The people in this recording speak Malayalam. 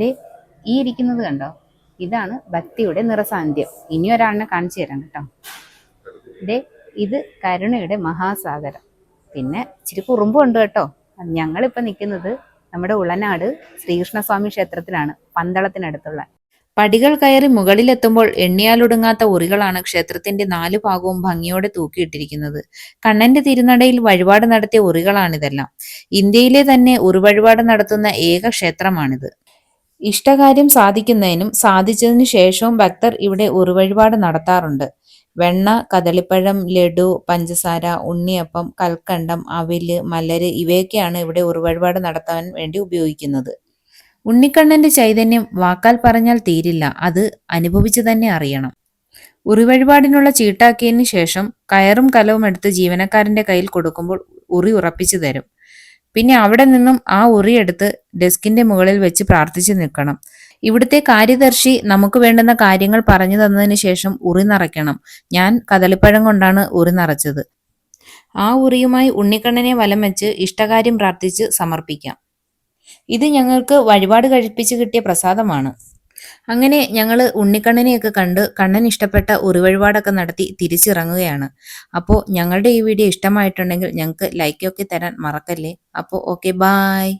ദേ ഈ ഇരിക്കുന്നത് കണ്ടോ, ഇതാണ് ഭക്തിയുടെ നിറസാന്നിധ്യം. ഇനി ഒരാളിനെ കാണിച്ചു തരാം കേട്ടോ. ദേ ഇത് കരുണയുടെ മഹാസാഗരം. പിന്നെ ഇച്ചിരി കുറുമ്പും ഉണ്ട് കേട്ടോ. ഞങ്ങളിപ്പോൾ നിൽക്കുന്നത് നമ്മുടെ ഉളനാട് ശ്രീകൃഷ്ണസ്വാമി ക്ഷേത്രത്തിലാണ്, പന്തളത്തിനടുത്തുള്ള. പടികൾ കയറി മുകളിലെത്തുമ്പോൾ എണ്ണിയാലൊടുങ്ങാത്ത ഉറികളാണ് ക്ഷേത്രത്തിന്റെ 4 ഭാഗവും ഭംഗിയോടെ തൂക്കിയിട്ടിരിക്കുന്നത്. കണ്ണന്റെ തിരുനടയിൽ വഴിപാട് നടത്തിയ ഉറികളാണിതെല്ലാം. ഇന്ത്യയിലെ തന്നെ ഉറിവഴിപാട് നടത്തുന്ന ഏക ക്ഷേത്രമാണിത്. ഇഷ്ടകാര്യം സാധിക്കുന്നതിനും സാധിച്ചതിനു ശേഷവും ഭക്തർ ഇവിടെ ഉറിവഴിപാട് നടത്താറുണ്ട്. വെണ്ണ, കദളിപ്പഴം, ലഡു, പഞ്ചസാര, ഉണ്ണിയപ്പം, കൽക്കണ്ടം, അവില്, മലര് ഇവയൊക്കെയാണ് ഇവിടെ ഉറിവഴിപാട് നടത്താൻ വേണ്ടി ഉപയോഗിക്കുന്നത്. ഉണ്ണിക്കണ്ണന്റെ ചൈതന്യം വാക്കാൽ പറഞ്ഞാൽ തീരില്ല, അത് അനുഭവിച്ചു തന്നെ അറിയണം. ഉറിവഴിപാടിനുള്ള ചീട്ടാക്കിയതിനു ശേഷം കയറും കലവും എടുത്ത് ജീവനക്കാരന്റെ കയ്യിൽ കൊടുക്കുമ്പോൾ ഉറി ഉറപ്പിച്ചു തരും. പിന്നെ അവിടെ നിന്നും ആ ഉറിയെടുത്ത് ഡെസ്കിന്റെ മുകളിൽ വെച്ച് പ്രാർത്ഥിച്ചു നിൽക്കണം. ഇവിടുത്തെ കാര്യദർശി നമുക്ക് വേണ്ടുന്ന കാര്യങ്ങൾ പറഞ്ഞു തന്നതിന് ശേഷം ഉറി നിറയ്ക്കണം. ഞാൻ കദളിപ്പഴം കൊണ്ടാണ് ഉറി നിറച്ചത്. ആ ഉറിയുമായി ഉണ്ണിക്കണ്ണനെ വലം വെച്ച് ഇഷ്ടകാര്യം പ്രാർത്ഥിച്ച് സമർപ്പിക്കാം. ഇത് ഞങ്ങൾക്ക് വഴിപാട് കഴിപ്പിച്ച് കിട്ടിയ പ്രസാദമാണ്. അങ്ങനെ ഞങ്ങൾ ഉണ്ണിക്കണ്ണനെയൊക്കെ കണ്ട് കണ്ണൻ ഇഷ്ടപ്പെട്ട ഉറിവഴിപാടൊക്കെ നടത്തി തിരിച്ചിറങ്ങുകയാണ്. അപ്പോൾ ഞങ്ങളുടെ ഈ വീഡിയോ ഇഷ്ടമായിട്ടുണ്ടെങ്കിൽ ഞങ്ങൾക്ക് ലൈക്കൊക്കെ തരാൻ മറക്കല്ലേ. അപ്പോൾ ഓക്കെ, ബായ്.